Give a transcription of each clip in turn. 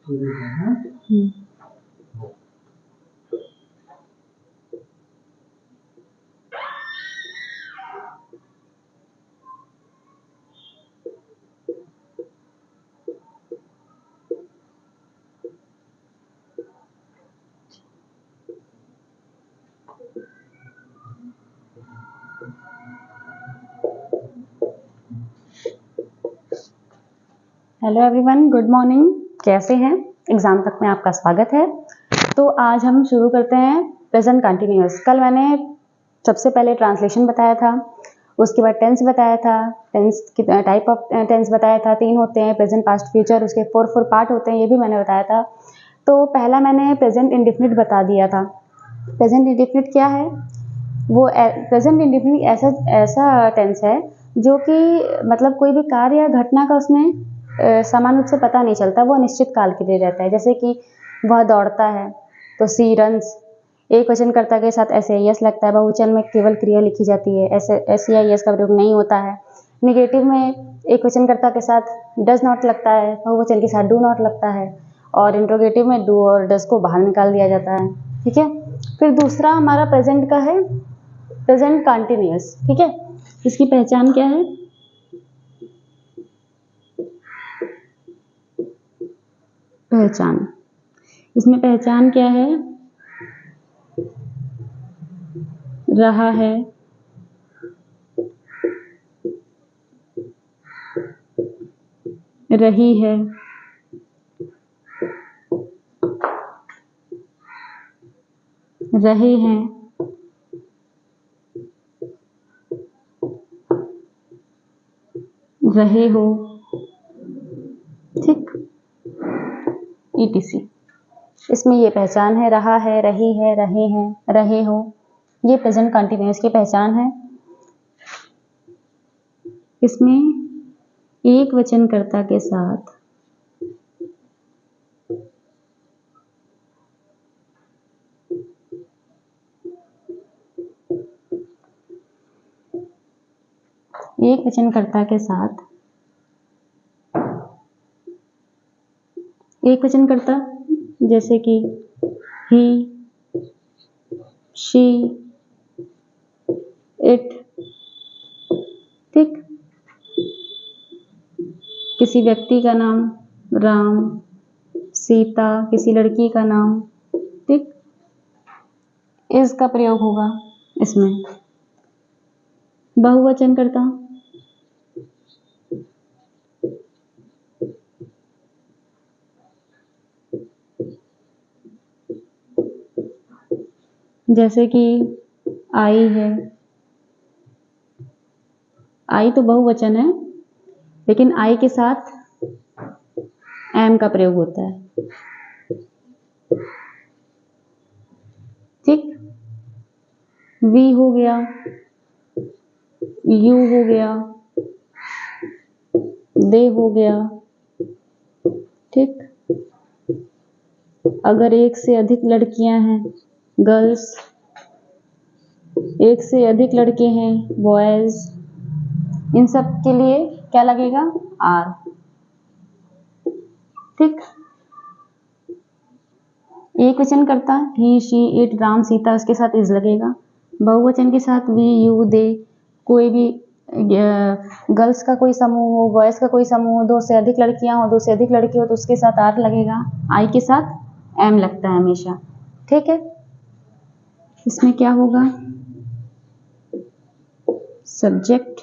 Hello everyone, good morning. कैसे हैं? Exam तक में आपका स्वागत है। तो आज हम शुरू करते हैं प्रेजेंट कंटिन्यूअस। कल मैंने सबसे पहले ट्रांसलेशन बताया था, उसके बाद टेंस बताया था, टेंस की टाइप ऑफ टेंस बताया था। 3 होते हैं, प्रेजेंट, पास्ट, फ्यूचर। उसके 4 पार्ट होते हैं, ये भी मैंने बताया था। तो पहला मैंने प्रेजेंट इंडेफिनिट बता दिया था। प्रेजेंट इंडेफिनिट क्या है? वो प्रेजेंट इंडेफिनिट ऐसा टेंस है जो कि मतलब कोई भी कार्य या घटना का उसमें समान रूप से पता नहीं चलता, वो अनिश्चित काल के लिए रहता है। जैसे कि वह दौड़ता है तो सी रन्स। एक वचनकर्ता के साथ ऐसे यस लगता है, बहुवचन में केवल क्रिया लिखी जाती है, ऐसे एस या यस का प्रयोग नहीं होता है। निगेटिव में एक वचनकर्ता के साथ डज नॉट लगता है, बहुवचन के साथ डू नॉट लगता है, और इंट्रोगेटिव में डू और डज को बाहर निकाल दिया जाता है। ठीक है। फिर दूसरा हमारा प्रेजेंट का है प्रेजेंट कंटिन्यूअस। ठीक है। इसकी पहचान क्या है? इसमें पहचान क्या है? रहा है, रही है, रहे हैं, रहे हो। ठीक। ETC। इसमें ये पहचान है, रहा है, रही है, रहे हैं, रहे हो। ये प्रेजेंट कंटिन्यूअस की पहचान है। इसमें एक वचनकर्ता के साथ एक वचनकर्ता के साथ एक वचनकर्ता जैसे कि ही, शी, इट। ठीक। किसी व्यक्ति का नाम राम, सीता, किसी लड़की का नाम। ठीक। इसका प्रयोग होगा इसमें। बहुवचनकर्ता जैसे कि आई है। आई तो बहुवचन है, लेकिन आई के साथ एम का प्रयोग होता है। ठीक। वी हो गया, यू हो गया, दे हो गया। ठीक। अगर एक से अधिक लड़कियां हैं, गर्ल्स। एक से अधिक लड़के हैं, बॉयज। इन सब के लिए क्या लगेगा? आर। ठीक। एक वचन करता ही, शी, इट, राम, सीता, उसके साथ इज लगेगा। बहुवचन के साथ वी, यू, दे। कोई भी गर्ल्स का कोई समूह हो, बॉयज का कोई समूह हो, 2 से अधिक लड़कियां हो, 2 से अधिक लड़के हो, तो उसके साथ आर लगेगा। आई के साथ एम लगता है हमेशा। ठीक है। इसमें क्या होगा? Subject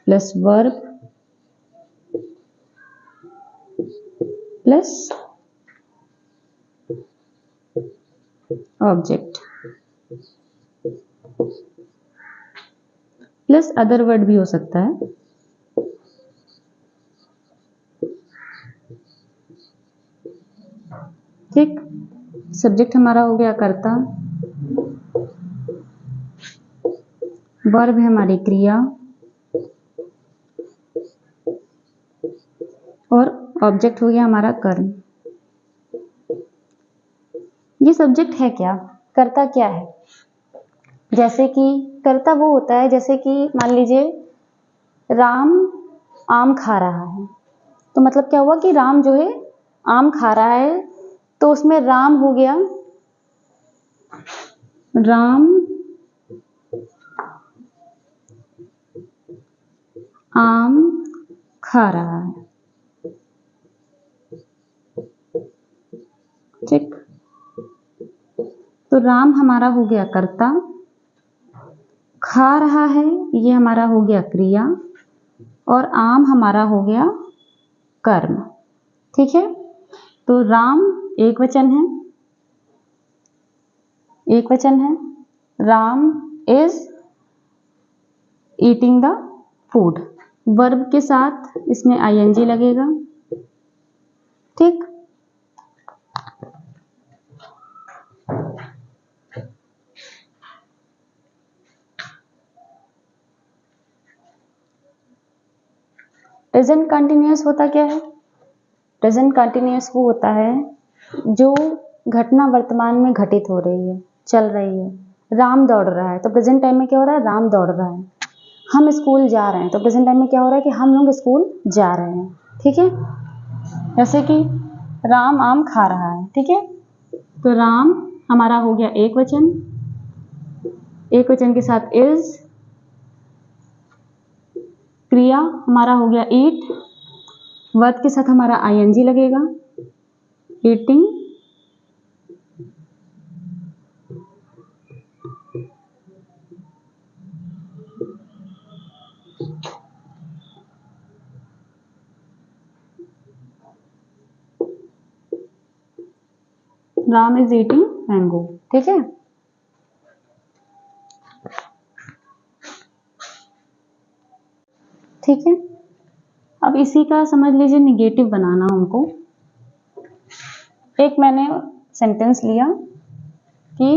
plus verb plus object plus other word भी हो सकता है। ठीक। सब्जेक्ट हमारा हो गया कर्ता, वर्ब है हमारी क्रिया, और ऑब्जेक्ट हो गया हमारा कर्म। ये सब्जेक्ट है क्या? कर्ता क्या है? जैसे कि कर्ता वो होता है, जैसे कि मान लीजिए राम आम खा रहा है। तो मतलब क्या हुआ कि राम जो है आम खा रहा है, तो उसमें राम हो गया, राम आम खा रहा है। ठीक, तो राम हमारा हो गया कर्ता, खा रहा है ये हमारा हो गया क्रिया, और आम हमारा हो गया कर्म। ठीक है, तो राम एक वचन है, एक वचन है, Ram is eating the food. Verb के साथ इसमें आईएनजी लगेगा। ठीक, प्रेजेंट कंटिन्यूअस होता क्या है? प्रेजेंट कंटिन्यूअस वो होता है जो घटना वर्तमान में घटित हो रही है, चल रही है। राम दौड़ रहा है, तो प्रेजेंट टाइम में क्या हो रहा है? राम दौड़ रहा है। हम स्कूल जा रहे हैं, तो प्रेजेंट टाइम में क्या हो रहा है कि हम लोग स्कूल जा रहे हैं। ठीक है, जैसे कि राम आम खा रहा है। ठीक है, तो राम हमारा हो गया एक वचन, एक वचन के साथ इज, क्रिया हमारा हो गया ईट, वर्ब के साथ हमारा आईएनजी लगेगा, eating. Ram is eating mango. ठीक है, ठीक है, अब इसी का समझ लीजिए निगेटिव बनाना हमको। एक मैंने सेंटेंस लिया कि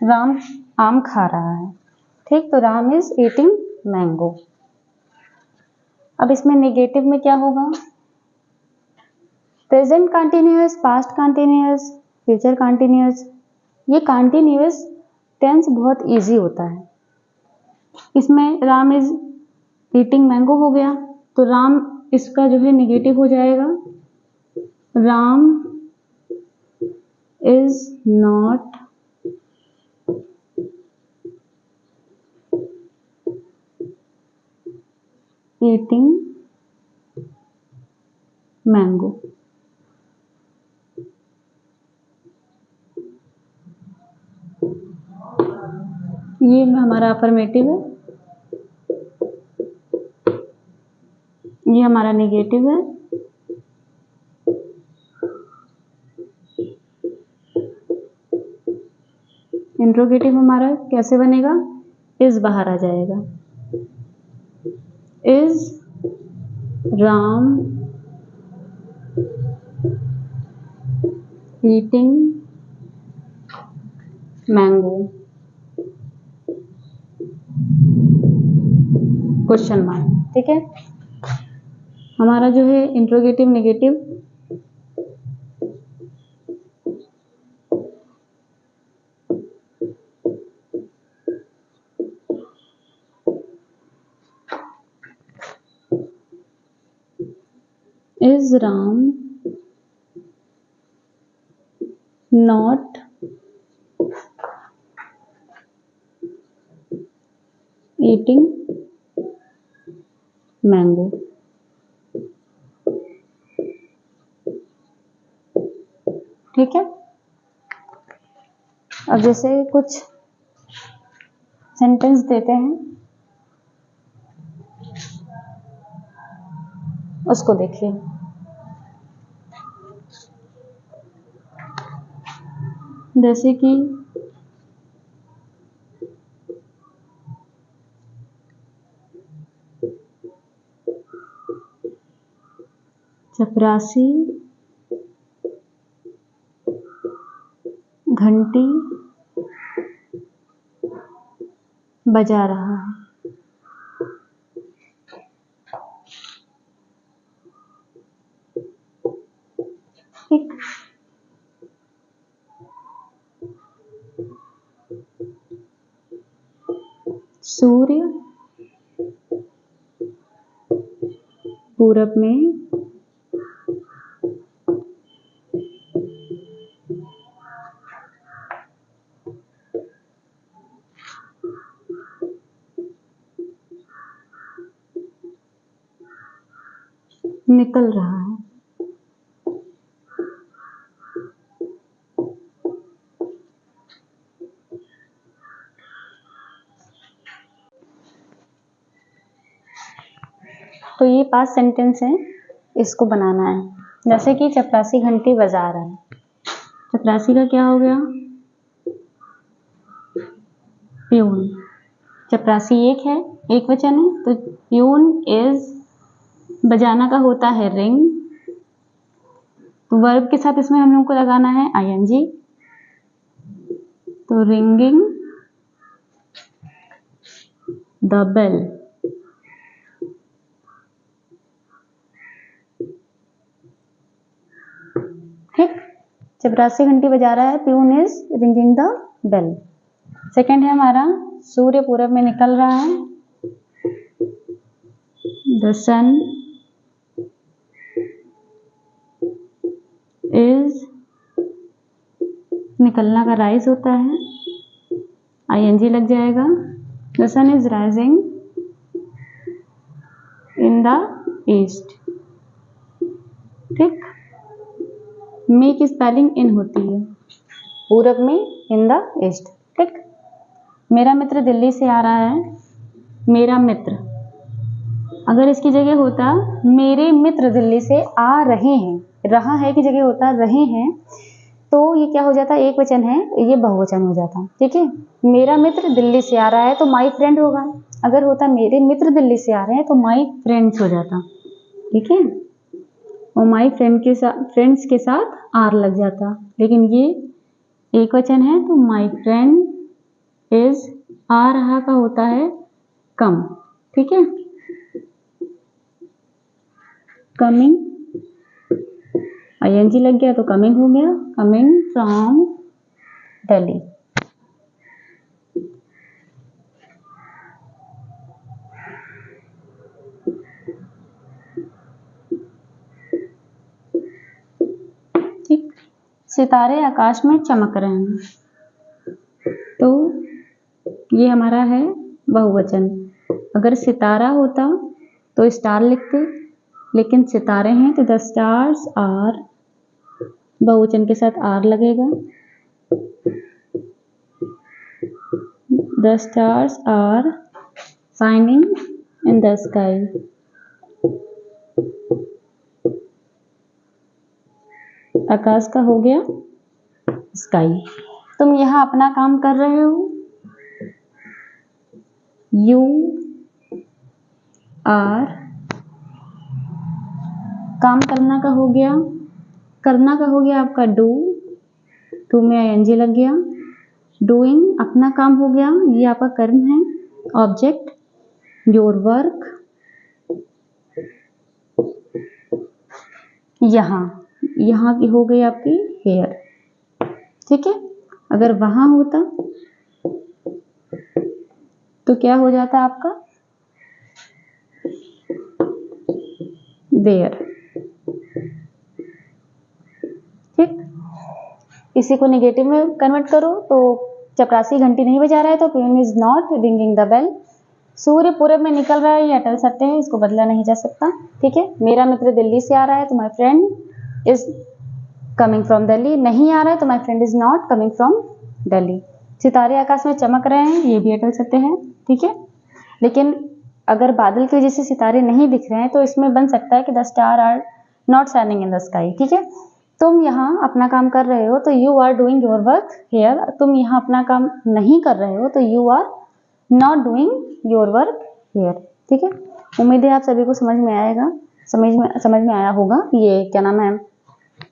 राम आम खा रहा है। ठीक, तो राम इज ईटिंग मैंगो। अब इसमें नेगेटिव में क्या होगा? Present continuous, past continuous, future continuous. ये कंटिन्यूअस टेंस बहुत इजी होता है। इसमें राम इज ईटिंग मैंगो हो गया, तो राम इसका जो है नेगेटिव हो जाएगा, Ram is not eating mango. ये हमारा अफर्मेटिव है, ये हमारा नेगेटिव है। इंट्रोगेटिव हमारा कैसे बनेगा? इज बाहर आ जाएगा, is Ram eating mango, question mark. ठीक है, हमारा जो है interrogative negative, is Ram not eating mango. ठीक है, अब जैसे कुछ सेंटेंस देते हैं, उसको देखिए। जैसे कि चपरासी घंटी बजा रहा है। ठीक, सूर्य पूरब में निकल रहा है। तो ये पास्ट सेंटेंस है, इसको बनाना है। जैसे कि चपरासी घंटी बजा रहा है, चपरासी का क्या हो गया? प्यून। चपरासी एक है, एक वचन है, तो प्यून इज बजाना का होता है रिंग। तो वर्ब के साथ इसमें हम लोग को लगाना है आईएनजी। तो रिंगिंग द बेल। ठीक, चपरासी घंटी बजा रहा है, peon is ringing the bell. Second है हमारा सूर्य पूरब में निकल रहा है, द सन इज, निकलना का राइज होता है, आईएनजी लग जाएगा। The sun is rising in the east. ठीक, मे की स्पेलिंग इन होती है, पूरब में, इन द ईस्ट। ठीक, मेरा मित्र दिल्ली से आ रहा है, मेरा मित्र, अगर इसकी जगह होता मेरे मित्र दिल्ली से आ रहे हैं, रहा है की जगह होता रहे हैं, तो ये क्या हो जाता? एक वचन है, ये बहुवचन हो जाता। ठीक है, मेरा मित्र दिल्ली से आ रहा है तो माई फ्रेंड होगा। अगर होता मेरे मित्र दिल्ली से आ रहे हैं तो माई फ्रेंड्स हो जाता। ठीक है, और माई फ्रेंड्स के साथ आर लग जाता, लेकिन ये एक वचन है तो माई फ्रेंड इज, आ रहा का होता है कम। ठीक है, कमिंग, आईएनजी लग गया तो कमिंग हो गया, कमिंग फ्रॉम दिल्ली। ठीक, सितारे आकाश में चमक रहे हैं, तो ये हमारा है बहुवचन। अगर सितारा होता तो स्टार लिखते, लेकिन सितारे हैं तो द स्टार्स आर, बहुवचन के साथ आर लगेगा। The stars are shining in the sky. आकाश का हो गया स्काई। तुम यहाँ अपना काम कर रहे हो, यू आर, काम करना का हो गया, करना का हो गया आपका डू, टू में आईएनजी लग गया। डूइंग, अपना काम हो गया, ये आपका कर्म है, ऑब्जेक्ट। योर वर्क, यहाँ की हो गई आपकी हेयर। ठीक है, अगर वहां होता तो क्या हो जाता आपका? देयर। ठीक, इसी को नेगेटिव में कन्वर्ट करो तो चपरासी घंटी नहीं बजा रहा है तो peon is not ringing the bell. सूर्य पूरब में निकल रहा है, ये अटल सत्य है, इसको बदला नहीं जा सकता। ठीक है, मेरा मित्र दिल्ली से आ रहा है तो my friend is coming from Delhi. नहीं आ रहा है तो my friend is not coming from Delhi. सितारे आकाश में चमक रहे हैं, ये भी अटल सत्य है। ठीक है, लेकिन अगर बादल की वजह से सितारे नहीं दिख रहे हैं तो इसमें बन सकता है कि the star are not shining in the sky. ठीक है, तुम यहाँ अपना काम कर रहे हो तो you are doing your work here. तुम यहाँ अपना काम नहीं कर रहे हो तो you are not doing your work here. ठीक है, उम्मीद है आप सभी को समझ में आएगा, समझ में आया होगा। ये क्या नाम है,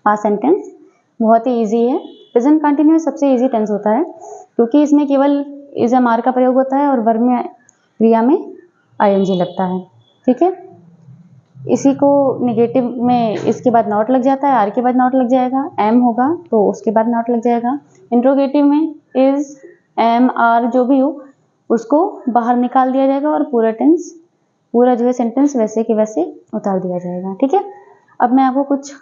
पास्ट सेंटेंस बहुत ही इजी है। प्रेजेंट कंटिन्यूअस सबसे इजी टेंस होता है क्योंकि इसमें केवल इज एम आर का प्रयोग होता है और वर्ब में, क्रिया में आईएनजी लगता है। ठीक है, इसी को नेगेटिव में इसके बाद नॉट लग जाता है, आर के बाद नॉट लग जाएगा, एम होगा तो उसके बाद नॉट लग जाएगा। इंट्रोगेटिव में इज, एम, आर जो भी हो उसको बाहर निकाल दिया जाएगा और पूरा टेंस, पूरा जो है सेंटेंस वैसे के वैसे उतार दिया जाएगा। ठीक है, अब मैं आपको कुछ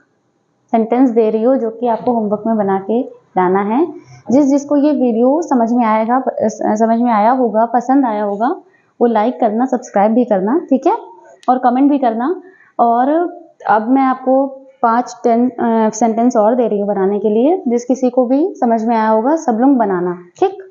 सेंटेंस दे रही हूँ जो कि आपको होमवर्क में बना के लाना है। जिसको ये वीडियो समझ में आया होगा, पसंद आया होगा, वो लाइक करना, सब्सक्राइब भी करना, ठीक है, और कमेंट भी करना। और अब मैं आपको 5-10 सेंटेंस और दे रही हूँ बनाने के लिए, जिस किसी को भी समझ में आया होगा सब लोग बनाना, ठीक।